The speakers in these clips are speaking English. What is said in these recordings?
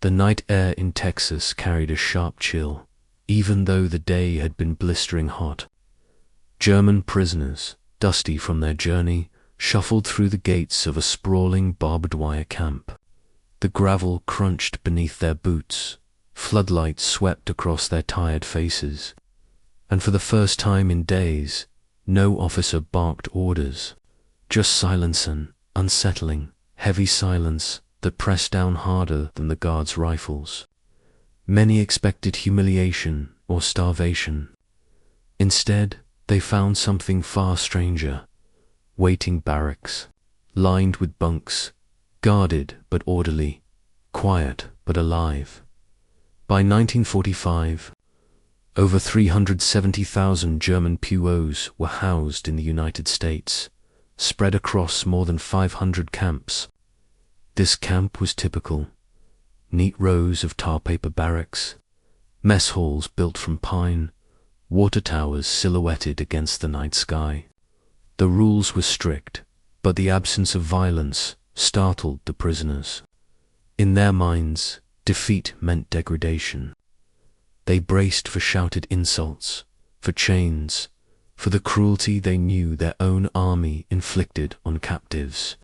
The night air in Texas carried a sharp chill, even though the day had been blistering hot. German prisoners, dusty from their journey, shuffled through the gates of a sprawling barbed wire camp. The gravel crunched beneath their boots, floodlights swept across their tired faces, and for the first time in days, no officer barked orders, just silence, and unsettling, heavy silence that pressed down harder than the guards' rifles. Many expected humiliation or starvation. Instead, they found something far stranger: waiting barracks, lined with bunks, guarded but orderly, quiet but alive. By 1945, over 370,000 German POWs were housed in the United States, spread across more than 500 camps. This camp was typical: neat rows of tar paper barracks, mess halls built from pine, water towers silhouetted against the night sky. The rules were strict, but the absence of violence startled the prisoners. In their minds, defeat meant degradation. They braced for shouted insults, for chains, for the cruelty they knew their own army inflicted on captives.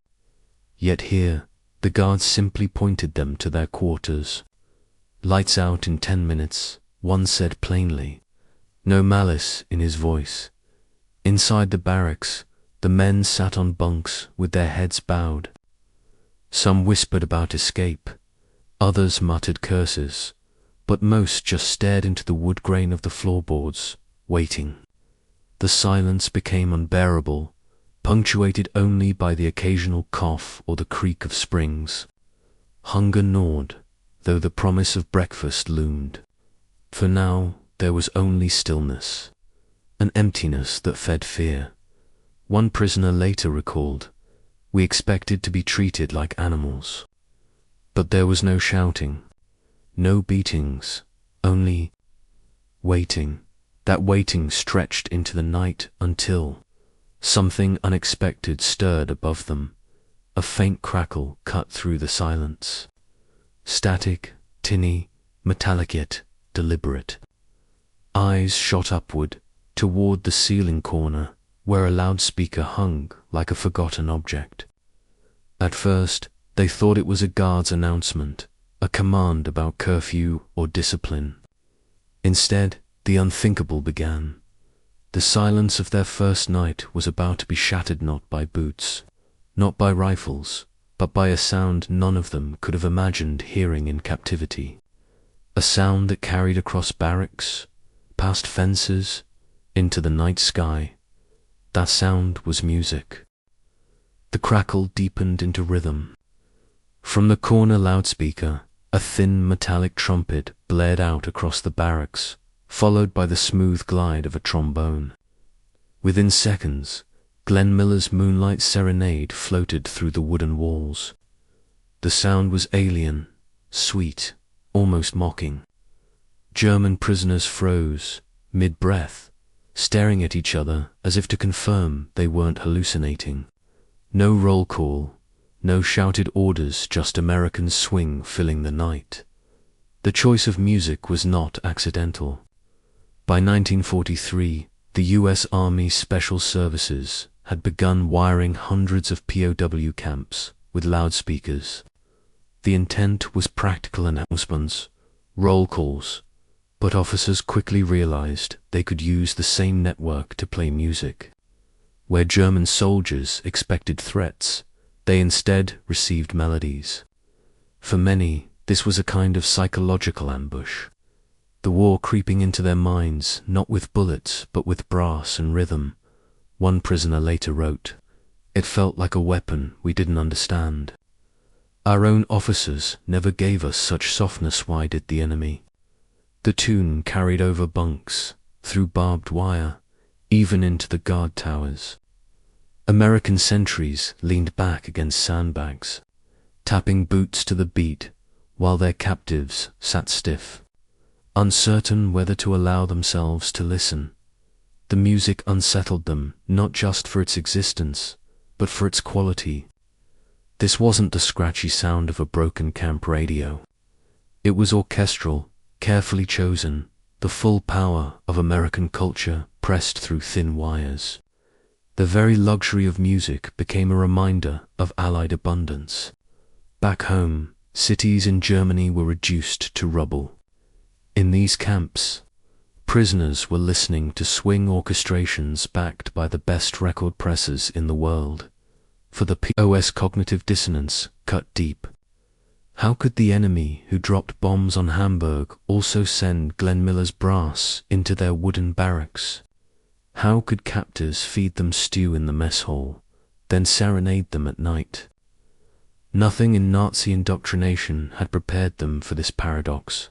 Yet here, the guards simply pointed them to their quarters. "Lights out in 10 minutes," one said plainly, no malice in his voice. Inside the barracks, the men sat on bunks with their heads bowed. Some whispered about escape, others muttered curses, but most just stared into the wood grain of the floorboards, waiting. The silence became unbearable, punctuated only by the occasional cough or the creak of springs. Hunger gnawed, though the promise of breakfast loomed. For now, there was only stillness, an emptiness that fed fear. One prisoner later recalled, "We expected to be treated like animals." But there was no shouting, no beatings, only waiting. That waiting stretched into the night until something unexpected stirred above them. A faint crackle cut through the silence. Static, tinny, metallic yet deliberate. Eyes shot upward, toward the ceiling corner, where a loudspeaker hung like a forgotten object. At first, they thought it was a guard's announcement, a command about curfew or discipline. Instead, the unthinkable began. The silence of their first night was about to be shattered not by boots, not by rifles, but by a sound none of them could have imagined hearing in captivity. A sound that carried across barracks, past fences, into the night sky. That sound was music. The crackle deepened into rhythm. From the corner loudspeaker, a thin metallic trumpet blared out across the barracks, followed by the smooth glide of a trombone. Within seconds, Glenn Miller's Moonlight Serenade floated through the wooden walls. The sound was alien, sweet, almost mocking. German prisoners froze, mid-breath, staring at each other as if to confirm they weren't hallucinating. No roll call, no shouted orders, just American swing filling the night. The choice of music was not accidental. By 1943, the U.S. Army Special Services had begun wiring hundreds of POW camps with loudspeakers. The intent was practical announcements, roll calls, but officers quickly realized they could use the same network to play music. Where German soldiers expected threats, they instead received melodies. For many, this was a kind of psychological ambush. The war creeping into their minds, not with bullets, but with brass and rhythm. One prisoner later wrote, "It felt like a weapon we didn't understand. Our own officers never gave us such softness, why did the enemy?" The tune carried over bunks, through barbed wire, even into the guard towers. American sentries leaned back against sandbags, tapping boots to the beat, while their captives sat stiff, uncertain whether to allow themselves to listen. The music unsettled them, not just for its existence, but for its quality. This wasn't the scratchy sound of a broken camp radio. It was orchestral, carefully chosen, the full power of American culture pressed through thin wires. The very luxury of music became a reminder of Allied abundance. Back home, cities in Germany were reduced to rubble. In these camps, prisoners were listening to swing orchestrations backed by the best record presses in the world. For the POWs, cognitive dissonance cut deep. How could the enemy who dropped bombs on Hamburg also send Glenn Miller's brass into their wooden barracks? How could captors feed them stew in the mess hall, then serenade them at night? Nothing in Nazi indoctrination had prepared them for this paradox.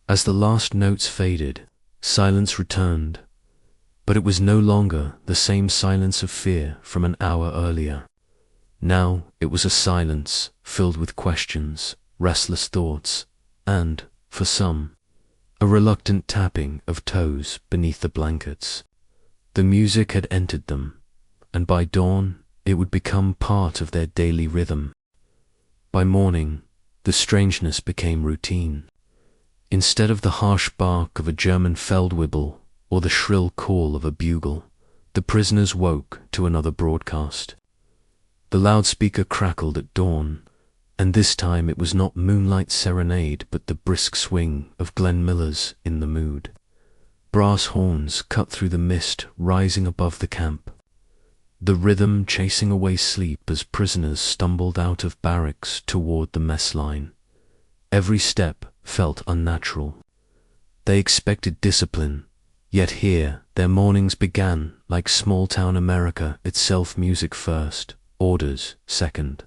As the last notes faded, silence returned, but it was no longer the same silence of fear from an hour earlier. Now it was a silence filled with questions, restless thoughts, and, for some, a reluctant tapping of toes beneath the blankets. The music had entered them, and by dawn it would become part of their daily rhythm. By morning, the strangeness became routine. Instead of the harsh bark of a German Feldwebel or the shrill call of a bugle, the prisoners woke to another broadcast. The loudspeaker crackled at dawn, and this time it was not Moonlight Serenade but the brisk swing of Glenn Miller's In the Mood. Brass horns cut through the mist rising above the camp, the rhythm chasing away sleep as prisoners stumbled out of barracks toward the mess line. Every step felt unnatural. They expected discipline, yet here their mornings began like small-town America itself, music first, orders second.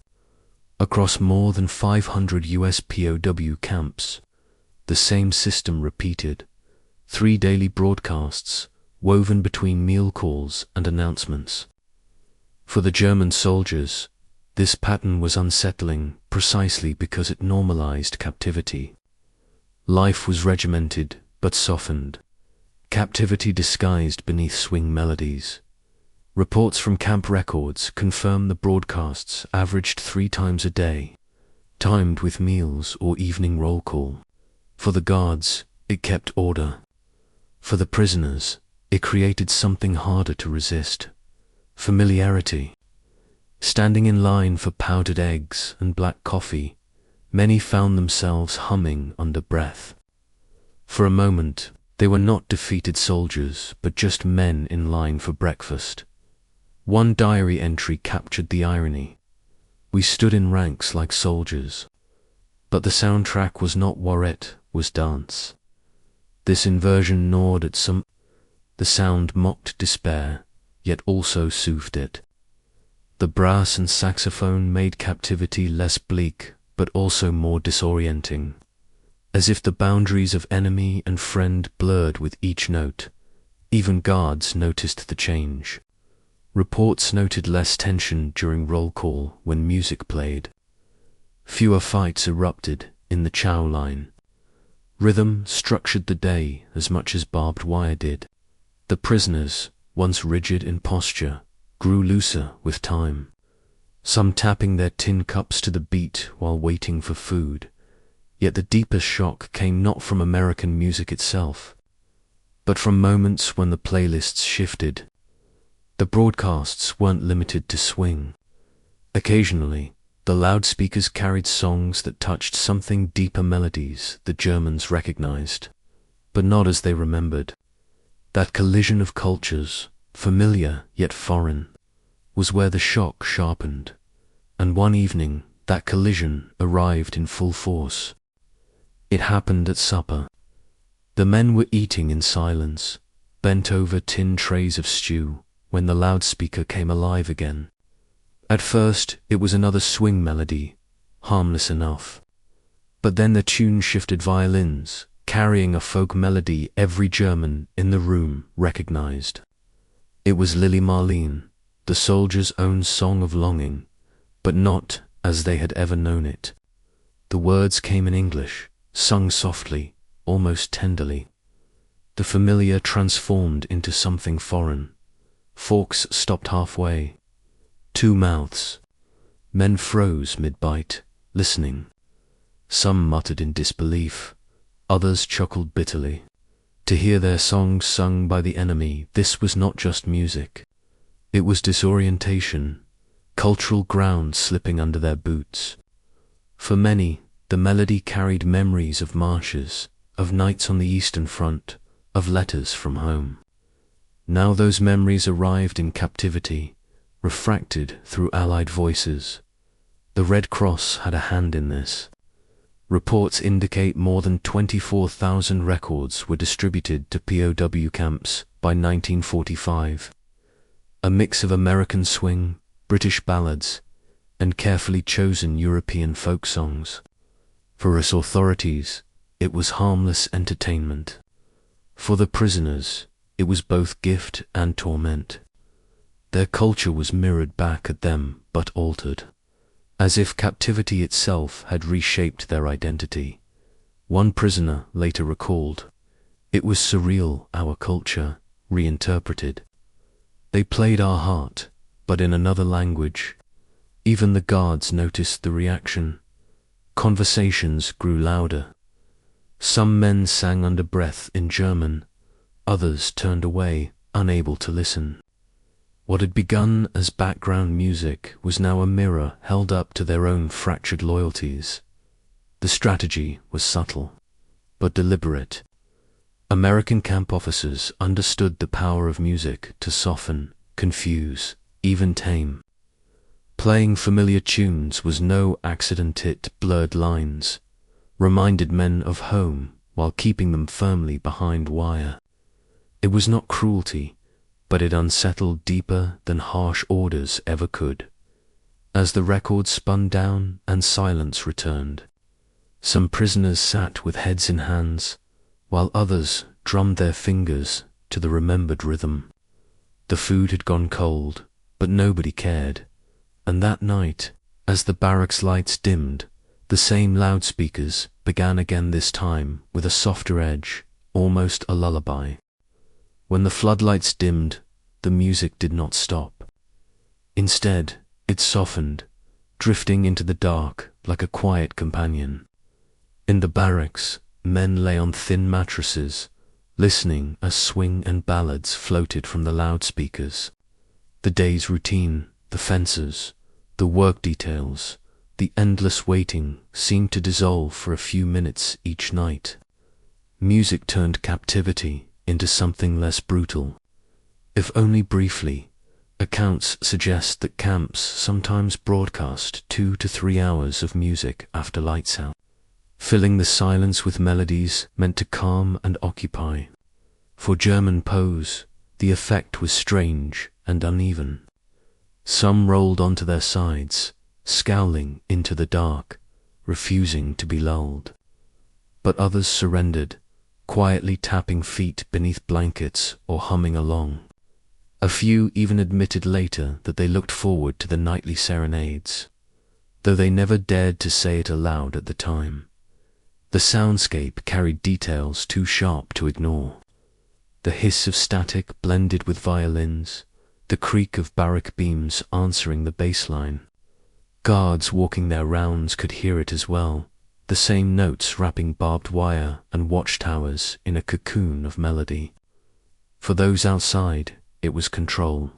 Across more than 500 US POW camps, the same system repeated. 3 daily broadcasts, woven between meal calls and announcements. For the German soldiers, this pattern was unsettling precisely because it normalized captivity. Life was regimented but softened, captivity disguised beneath swing melodies. Reports from camp records confirm the broadcasts averaged 3 times a day, timed with meals or evening roll call. For the guards, it kept order. For the prisoners, it created something harder to resist: familiarity. Standing in line for powdered eggs and black coffee, many found themselves humming under breath. For a moment, they were not defeated soldiers, but just men in line for breakfast. One diary entry captured the irony. We stood in ranks like soldiers, but the soundtrack was not warret, was dance. This inversion gnawed at some. The sound mocked despair, yet also soothed it. The brass and saxophone made captivity less bleak, but also more disorienting. As if the boundaries of enemy and friend blurred with each note, even guards noticed the change. Reports noted less tension during roll call when music played. Fewer fights erupted in the chow line. Rhythm structured the day as much as barbed wire did. The prisoners, once rigid in posture, grew looser with time, some tapping their tin cups to the beat while waiting for food. Yet the deepest shock came not from American music itself, but from moments when the playlists shifted. The broadcasts weren't limited to swing. Occasionally, the loudspeakers carried songs that touched something deeper, melodies the Germans recognized, but not as they remembered. That collision of cultures, familiar yet foreign, was where the shock sharpened, and one evening that collision arrived in full force. It happened at supper. The men were eating in silence, bent over tin trays of stew, when the loudspeaker came alive again. At first, it was another swing melody, harmless enough. But then the tune shifted violins, carrying a folk melody every German in the room recognized. It was Lili Marleen, the soldiers' own song of longing, but not as they had ever known it. The words came in English, sung softly, almost tenderly. The familiar transformed into something foreign. Forks stopped halfway. 2 mouths. Men froze mid-bite, listening. Some muttered in disbelief, others chuckled bitterly. To hear their songs sung by the enemy, this was not just music. It was disorientation, cultural ground slipping under their boots. For many, the melody carried memories of marshes, of nights on the Eastern Front, of letters from home. Now those memories arrived in captivity, refracted through Allied voices. The Red Cross had a hand in this. Reports indicate more than 24,000 records were distributed to POW camps by 1945. A mix of American swing, British ballads, and carefully chosen European folk songs. For us authorities, it was harmless entertainment. For the prisoners, it was both gift and torment. Their culture was mirrored back at them, but altered, as if captivity itself had reshaped their identity. One prisoner later recalled, "It was surreal, our culture, reinterpreted. They played our heart, but in another language." Even the guards noticed the reaction. Conversations grew louder. Some men sang under breath in German, others turned away, unable to listen. What had begun as background music was now a mirror held up to their own fractured loyalties. The strategy was subtle, but deliberate. American camp officers understood the power of music to soften, confuse, even tame. Playing familiar tunes was no accident. It blurred lines, reminded men of home while keeping them firmly behind wire. It was not cruelty, but it unsettled deeper than harsh orders ever could. As the record spun down and silence returned, some prisoners sat with heads in hands, while others drummed their fingers to the remembered rhythm. The food had gone cold, but nobody cared. And that night, as the barracks lights dimmed, the same loudspeakers began again, this time with a softer edge, almost a lullaby. When the floodlights dimmed, the music did not stop. Instead, it softened, drifting into the dark like a quiet companion. In the barracks, men lay on thin mattresses, listening as swing and ballads floated from the loudspeakers. The day's routine, the fences, the work details, the endless waiting seemed to dissolve for a few minutes each night. Music turned captivity into something less brutal. If only briefly, accounts suggest that camps sometimes broadcast 2 to 3 hours of music after lights out, filling the silence with melodies meant to calm and occupy. For German POWs, the effect was strange and uneven. Some rolled onto their sides, scowling into the dark, refusing to be lulled. But others surrendered, quietly tapping feet beneath blankets or humming along. A few even admitted later that they looked forward to the nightly serenades, though they never dared to say it aloud at the time. The soundscape carried details too sharp to ignore. The hiss of static blended with violins, the creak of barrack beams answering the bass line. Guards walking their rounds could hear it as well, the same notes wrapping barbed wire and watchtowers in a cocoon of melody. For those outside, it was control.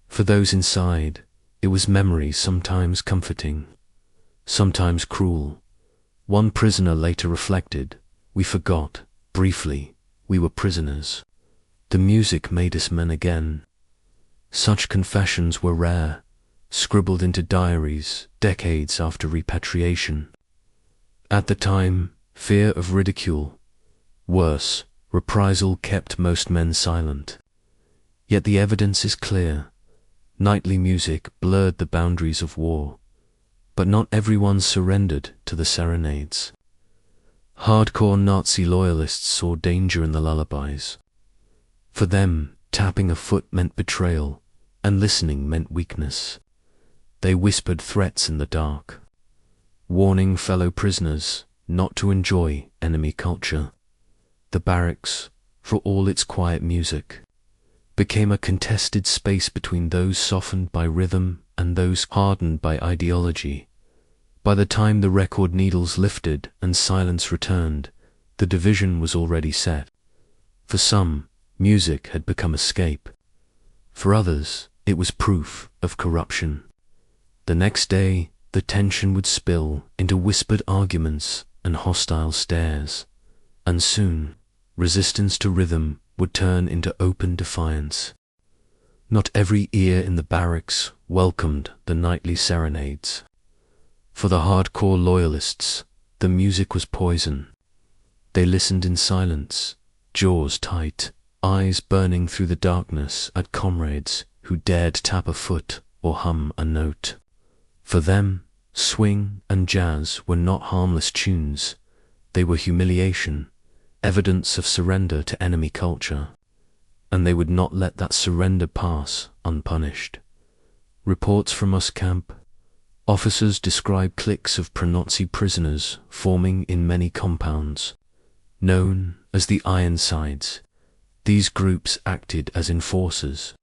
For those inside, it was memory, sometimes comforting, sometimes cruel. One prisoner later reflected, "We forgot, briefly, we were prisoners. The music made us men again." Such confessions were rare, scribbled into diaries decades after repatriation. At the time, fear of ridicule, worse, reprisal kept most men silent. Yet the evidence is clear. Nightly music blurred the boundaries of war, but not everyone surrendered to the serenades. Hardcore Nazi loyalists saw danger in the lullabies. For them, tapping a foot meant betrayal, and listening meant weakness. They whispered threats in the dark, warning fellow prisoners not to enjoy enemy culture. The barracks, for all its quiet music, became a contested space between those softened by rhythm and those hardened by ideology. By the time the record needles lifted and silence returned, the division was already set. For some, music had become escape. For others, it was proof of corruption. The next day, the tension would spill into whispered arguments and hostile stares, and soon, resistance to rhythm would turn into open defiance. Not every ear in the barracks welcomed the nightly serenades. For the hardcore loyalists, the music was poison. They listened in silence, jaws tight, eyes burning through the darkness at comrades who dared tap a foot or hum a note. For them, swing and jazz were not harmless tunes. They were humiliation, evidence of surrender to enemy culture. And they would not let that surrender pass unpunished. Reports from US camp. Officers describe cliques of pro-Nazi prisoners forming in many compounds. Known as the Ironsides, these groups acted as enforcers,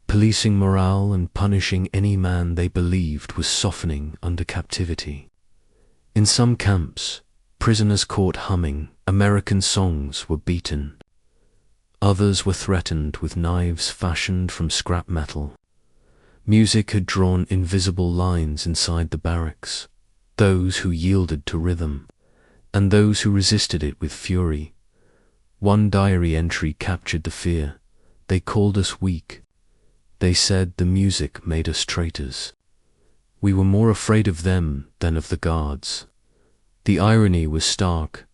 policing morale and punishing any man they believed was softening under captivity. In some camps, prisoners caught humming American songs were beaten. Others were threatened with knives fashioned from scrap metal. Music had drawn invisible lines inside the barracks, those who yielded to rhythm, and those who resisted it with fury. One diary entry captured the fear. They called us weak. They said the music made us traitors. We were more afraid of them than of the guards. The irony was stark.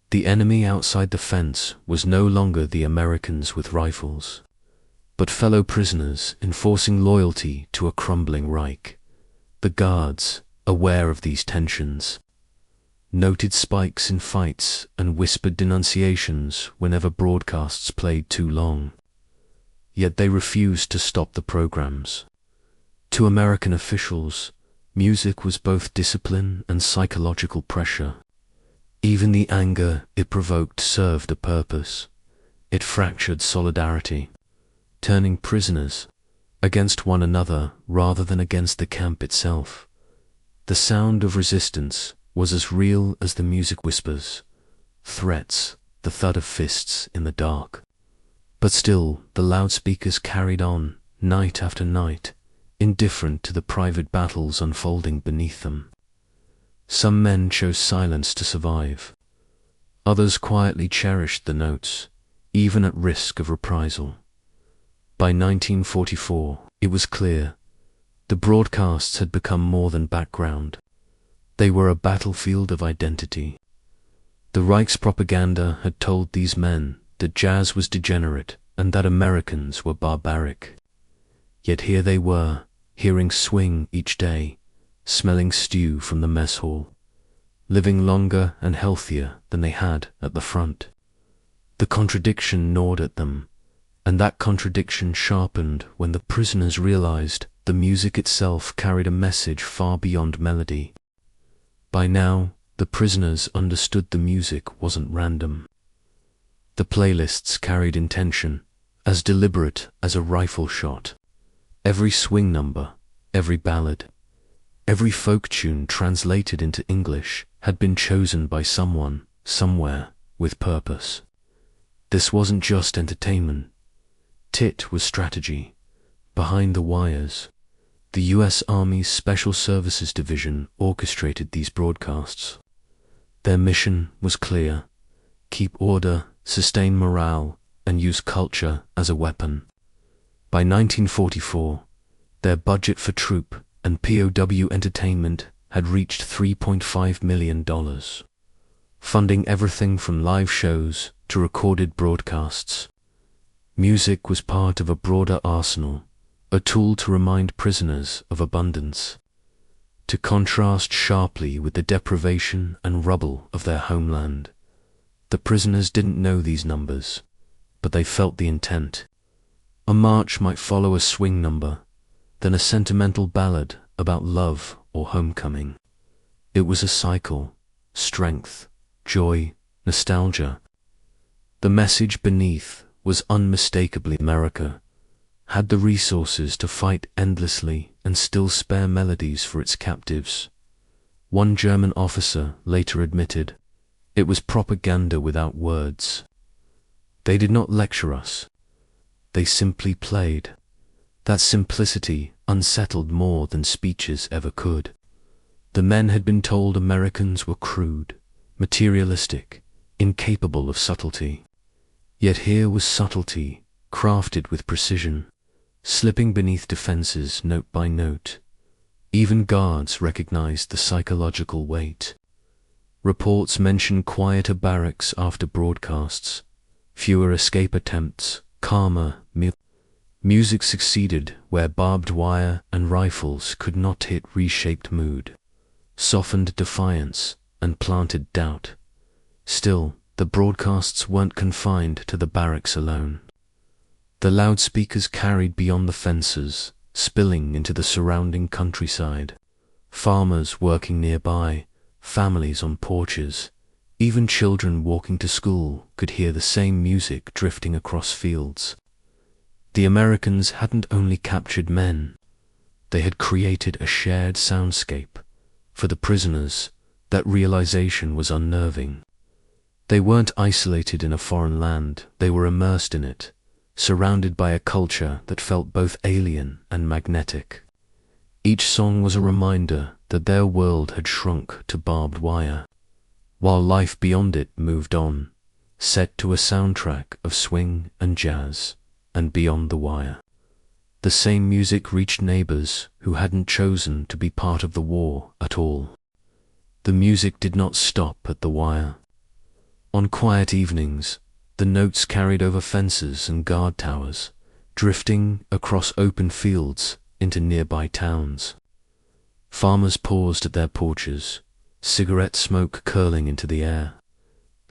The enemy outside the fence was no longer the Americans with rifles, but fellow prisoners enforcing loyalty to a crumbling Reich. The guards, aware of these tensions, noted spikes in fights and whispered denunciations whenever broadcasts played too long. Yet they refused to stop the programs. To American officials, music was both discipline and psychological pressure. Even the anger it provoked served a purpose. It fractured solidarity, turning prisoners against one another rather than against the camp itself. The sound of resistance was as real as the music whispers, threats, the thud of fists in the dark. But still, the loudspeakers carried on, night after night, indifferent to the private battles unfolding beneath them. Some men chose silence to survive. Others quietly cherished the notes, even at risk of reprisal. By 1944, it was clear. The broadcasts had become more than background. They were a battlefield of identity. The Reich's propaganda had told these men that jazz was degenerate and that Americans were barbaric. Yet here they were, hearing swing each day, smelling stew from the mess hall, living longer and healthier than they had at the front. The contradiction gnawed at them, and that contradiction sharpened when the prisoners realized the music itself carried a message far beyond melody. By now, the prisoners understood the music wasn't random. The playlists carried intention, as deliberate as a rifle shot. Every swing number, every ballad, every folk tune translated into English had been chosen by someone, somewhere, with purpose. This wasn't just entertainment. It was strategy. Behind the wires, the U.S. Army's Special Services Division orchestrated these broadcasts. Their mission was clear: keep order, sustain morale, and use culture as a weapon. By 1944, their budget for troop and POW entertainment had reached $3.5 million, funding everything from live shows to recorded broadcasts. Music was part of a broader arsenal, a tool to remind prisoners of abundance, to contrast sharply with the deprivation and rubble of their homeland. The prisoners didn't know these numbers, but they felt the intent. A march might follow a swing number, then a sentimental ballad about love or homecoming. It was a cycle: strength, joy, nostalgia. The message beneath was unmistakably America had the resources to fight endlessly and still spare melodies for its captives. One German officer later admitted, "It was propaganda without words. They did not lecture us. They simply played." That simplicity unsettled more than speeches ever could. The men had been told Americans were crude, materialistic, incapable of subtlety. Yet here was subtlety, crafted with precision, slipping beneath defenses note by note. Even guards recognized the psychological weight. Reports mention quieter barracks after broadcasts, fewer escape attempts, calmer music succeeded where barbed wire and rifles could not hit reshaped mood, softened defiance, and planted doubt. Still, the broadcasts weren't confined to the barracks alone. The loudspeakers carried beyond the fences, spilling into the surrounding countryside. Farmers working nearby, families on porches, even children walking to school could hear the same music drifting across fields. The Americans hadn't only captured men, they had created a shared soundscape. For the prisoners, that realization was unnerving. They weren't isolated in a foreign land, they were immersed in it, surrounded by a culture that felt both alien and magnetic. Each song was a reminder that their world had shrunk to barbed wire, while life beyond it moved on, set to a soundtrack of swing and jazz. And beyond the wire, the same music reached neighbors who hadn't chosen to be part of the war at all. The music did not stop at the wire. On quiet evenings, the notes carried over fences and guard towers, drifting across open fields into nearby towns. Farmers paused at their porches, cigarette smoke curling into the air,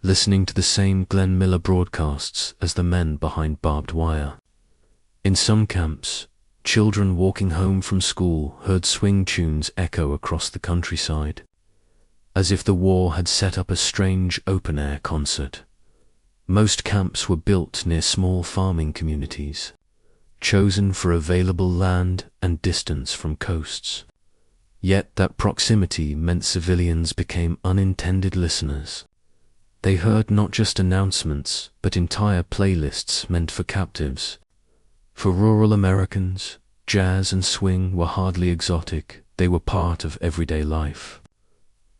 listening to the same Glenn Miller broadcasts as the men behind barbed wire. In some camps, children walking home from school heard swing tunes echo across the countryside, as if the war had set up a strange open-air concert. Most camps were built near small farming communities, chosen for available land and distance from coasts. Yet that proximity meant civilians became unintended listeners. They heard not just announcements, but entire playlists meant for captives. For rural Americans, jazz and swing were hardly exotic, they were part of everyday life.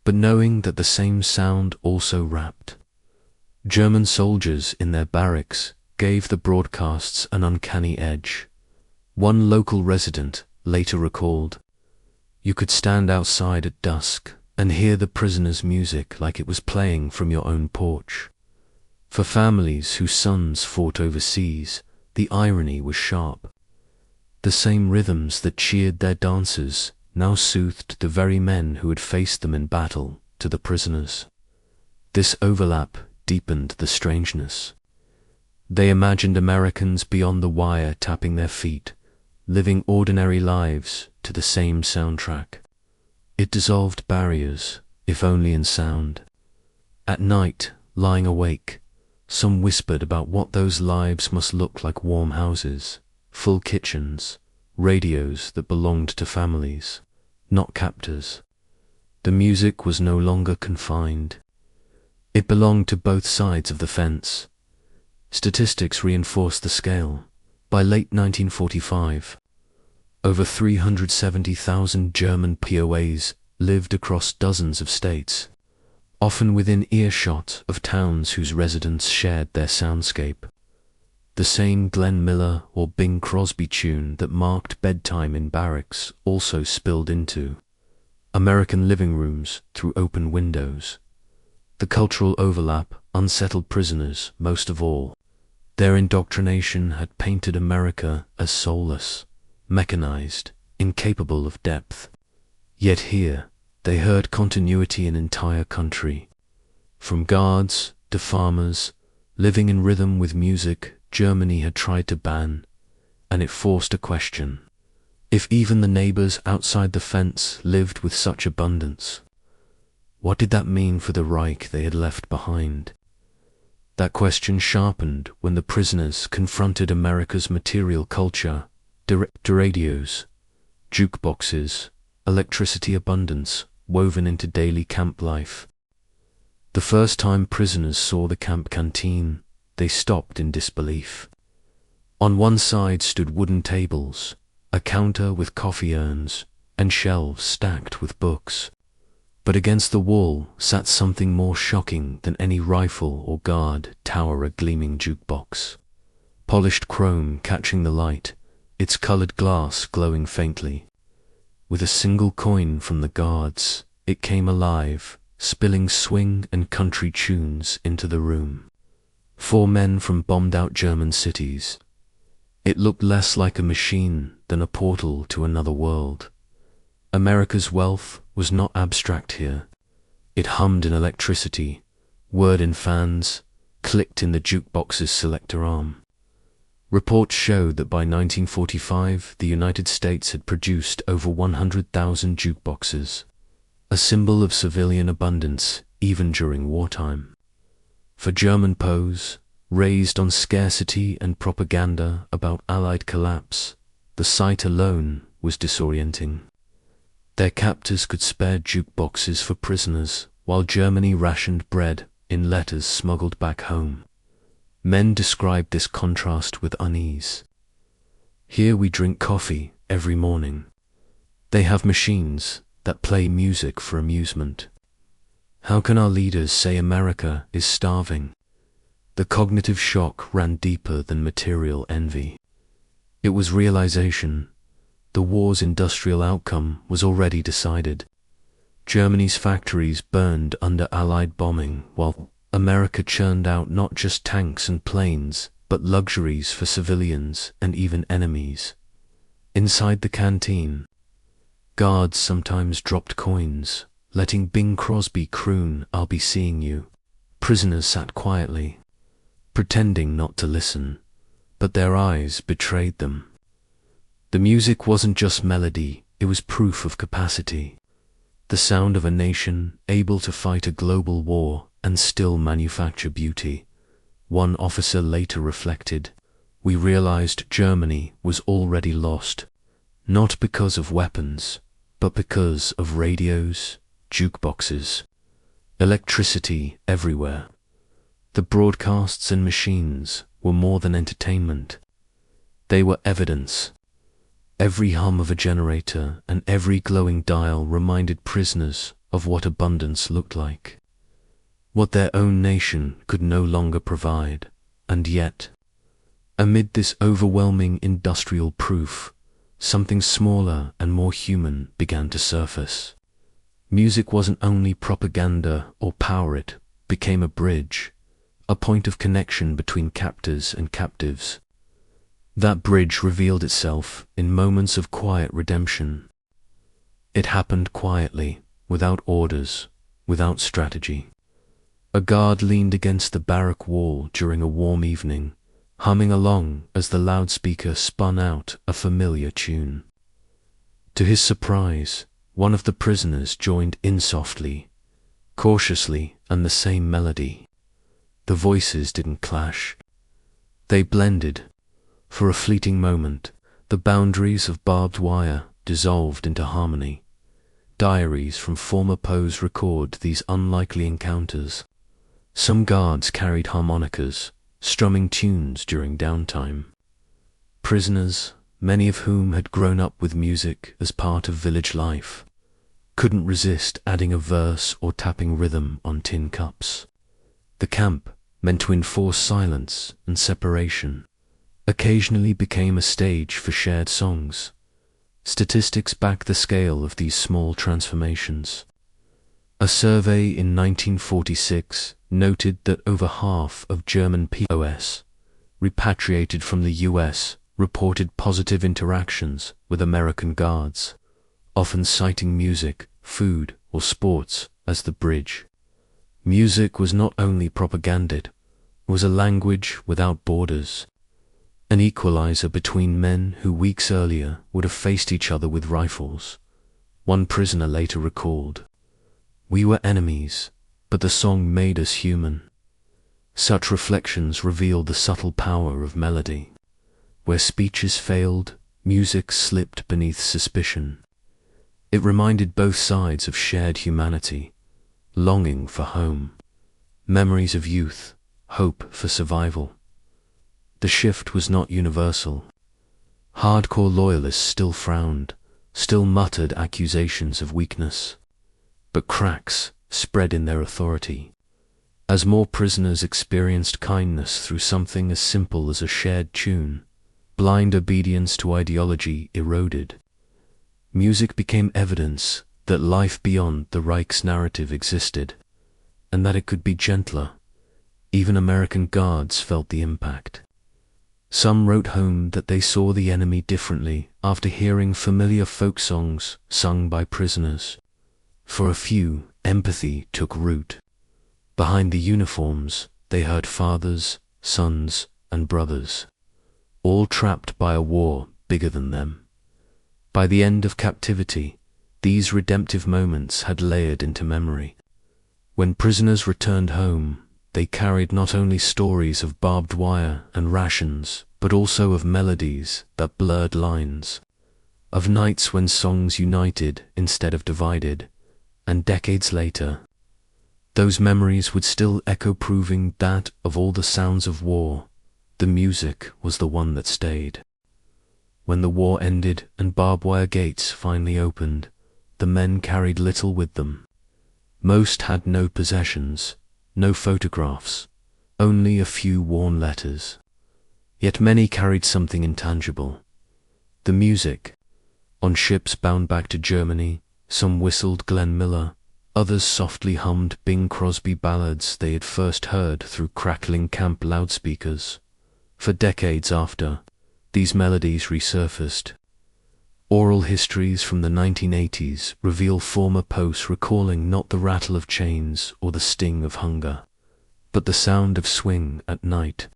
But knowing that the same sound also rapped. German soldiers in their barracks gave the broadcasts an uncanny edge. One local resident later recalled, "You could stand outside at dusk and hear the prisoners' music like it was playing from your own porch." For families whose sons fought overseas, the irony was sharp. The same rhythms that cheered their dancers now soothed the very men who had faced them in battle to the prisoners. This overlap deepened the strangeness. They imagined Americans beyond the wire tapping their feet, living ordinary lives to the same soundtrack. It dissolved barriers, if only in sound. At night, lying awake, some whispered about what those lives must look like: warm houses, full kitchens, radios that belonged to families, not captors. The music was no longer confined. It belonged to both sides of the fence. Statistics reinforced the scale. By late 1945, over 370,000 German POWs lived across dozens of states, often within earshot of towns whose residents shared their soundscape. The same Glenn Miller or Bing Crosby tune that marked bedtime in barracks also spilled into American living rooms through open windows. The cultural overlap unsettled prisoners most of all. Their indoctrination had painted America as soulless, mechanized, incapable of depth. Yet here, they heard continuity in entire country. From guards to farmers, living in rhythm with music Germany had tried to ban, and it forced a question. If even the neighbors outside the fence lived with such abundance, what did that mean for the Reich they had left behind? That question sharpened when the prisoners confronted America's material culture: radios, jukeboxes, electricity abundance, woven into daily camp life. The first time prisoners saw the camp canteen, they stopped in disbelief. On one side stood wooden tables, a counter with coffee urns, and shelves stacked with books. But against the wall sat something more shocking than any rifle or guard tower, a gleaming jukebox. Polished chrome catching the light, its colored glass glowing faintly. With a single coin from the guards, it came alive, spilling swing and country tunes into the room. 4 men from bombed-out German cities. It looked less like a machine than a portal to another world. America's wealth was not abstract here. It hummed in electricity, whirred in fans, clicked in the jukebox's selector arm. Reports showed that by 1945, the United States had produced over 100,000 jukeboxes, a symbol of civilian abundance even during wartime. For German POWs, raised on scarcity and propaganda about Allied collapse, the sight alone was disorienting. Their captors could spare jukeboxes for prisoners, while Germany rationed bread in letters smuggled back home. Men described this contrast with unease. Here we drink coffee every morning. They have machines that play music for amusement. How can our leaders say America is starving? The cognitive shock ran deeper than material envy. It was realization. The war's industrial outcome was already decided. Germany's factories burned under Allied bombing, while America churned out not just tanks and planes, but luxuries for civilians and even enemies. Inside the canteen, guards sometimes dropped coins, letting Bing Crosby croon, "I'll be seeing you." Prisoners sat quietly, pretending not to listen, but their eyes betrayed them. The music wasn't just melody, it was proof of capacity. The sound of a nation able to fight a global war and still manufacture beauty. One officer later reflected, "We realized Germany was already lost, not because of weapons, but because of radios, jukeboxes, electricity everywhere." The broadcasts and machines were more than entertainment. They were evidence. Every hum of a generator and every glowing dial reminded prisoners of what abundance looked like, what their own nation could no longer provide. And yet, amid this overwhelming industrial proof, something smaller and more human began to surface. Music wasn't only propaganda or power, it became a bridge, a point of connection between captors and captives. That bridge revealed itself in moments of quiet redemption. It happened quietly, without orders, without strategy. A guard leaned against the barrack wall during a warm evening, humming along as the loudspeaker spun out a familiar tune. To his surprise, one of the prisoners joined in softly, cautiously, and the same melody. The voices didn't clash. They blended. For a fleeting moment, the boundaries of barbed wire dissolved into harmony. Diaries from former POWs record these unlikely encounters. Some guards carried harmonicas, strumming tunes during downtime. Prisoners, many of whom had grown up with music as part of village life, couldn't resist adding a verse or tapping rhythm on tin cups. The camp, meant to enforce silence and separation, occasionally became a stage for shared songs. Statistics back the scale of these small transformations. A survey in 1946 noted that over half of German POWs repatriated from the US reported positive interactions with American guards, often citing music, food, or sports as the bridge. Music was not only propaganded, it was a language without borders, an equalizer between men who weeks earlier would have faced each other with rifles. One prisoner later recalled, "We were enemies, but the song made us human." Such reflections revealed the subtle power of melody. Where speeches failed, music slipped beneath suspicion. It reminded both sides of shared humanity, longing for home, memories of youth, hope for survival. The shift was not universal. Hardcore loyalists still frowned, still muttered accusations of weakness. But cracks spread in their authority, as more prisoners experienced kindness through something as simple as a shared tune. Blind obedience to ideology eroded. Music became evidence that life beyond the Reich's narrative existed, and that it could be gentler. Even American guards felt the impact. Some wrote home that they saw the enemy differently after hearing familiar folk songs sung by prisoners. For a few, empathy took root. Behind the uniforms, they heard fathers, sons, and brothers, all trapped by a war bigger than them. By the end of captivity, these redemptive moments had layered into memory. When prisoners returned home, they carried not only stories of barbed wire and rations, but also of melodies that blurred lines, of nights when songs united instead of divided, and decades later, those memories would still echo, proving that, of all the sounds of war, the music was the one that stayed. When the war ended and barbed wire gates finally opened, the men carried little with them. Most had no possessions, no photographs, only a few worn letters. Yet many carried something intangible. The music. On ships bound back to Germany, some whistled Glenn Miller, others softly hummed Bing Crosby ballads they had first heard through crackling camp loudspeakers. For decades after, these melodies resurfaced. Oral histories from the 1980s reveal former posts recalling not the rattle of chains or the sting of hunger, but the sound of swing at night.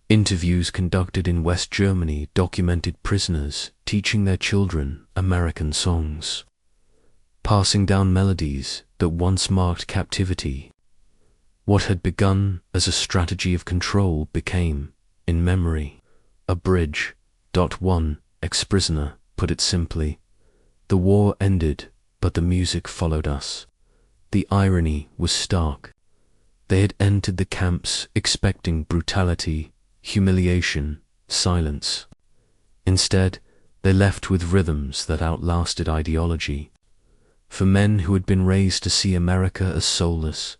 Interviews conducted in West Germany documented prisoners teaching their children American songs, passing down melodies that once marked captivity. What had begun as a strategy of control became, in memory, a bridge. One ex-prisoner put it simply. The war ended, but the music followed us. The irony was stark. They had entered the camps expecting brutality, humiliation, silence. Instead, they left with rhythms that outlasted ideology. For men who had been raised to see America as soulless,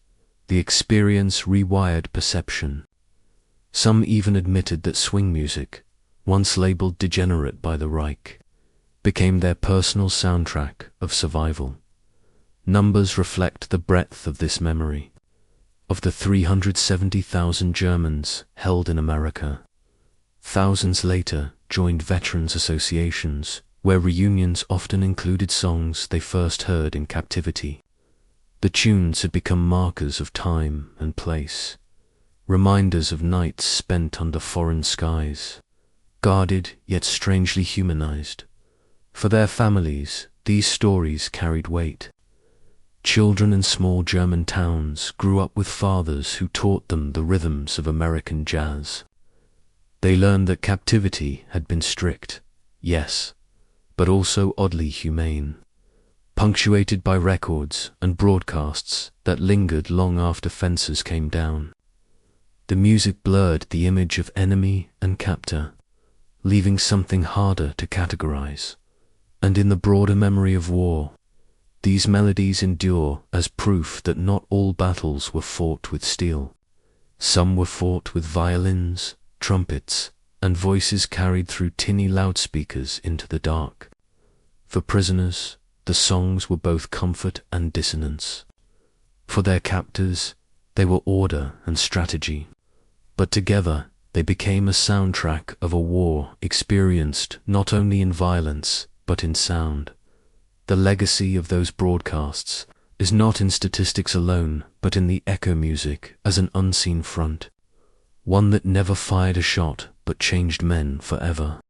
the experience rewired perception. Some even admitted that swing music, once labeled degenerate by the Reich, became their personal soundtrack of survival. Numbers reflect the breadth of this memory. Of the 370,000 Germans held in America, thousands later joined veterans associations, where reunions often included songs they first heard in captivity. The tunes had become markers of time and place, reminders of nights spent under foreign skies, guarded yet strangely humanized. For their families, these stories carried weight. Children in small German towns grew up with fathers who taught them the rhythms of American jazz. They learned that captivity had been strict, yes, but also oddly humane, punctuated by records and broadcasts that lingered long after fences came down. The music blurred the image of enemy and captor, leaving something harder to categorize. And in the broader memory of war, these melodies endure as proof that not all battles were fought with steel. Some were fought with violins, trumpets, and voices carried through tinny loudspeakers into the dark. For prisoners, the songs were both comfort and dissonance. For their captors, they were order and strategy. But together, they became a soundtrack of a war experienced not only in violence, but in sound. The legacy of those broadcasts is not in statistics alone, but in the echo music as an unseen front, one that never fired a shot but changed men forever.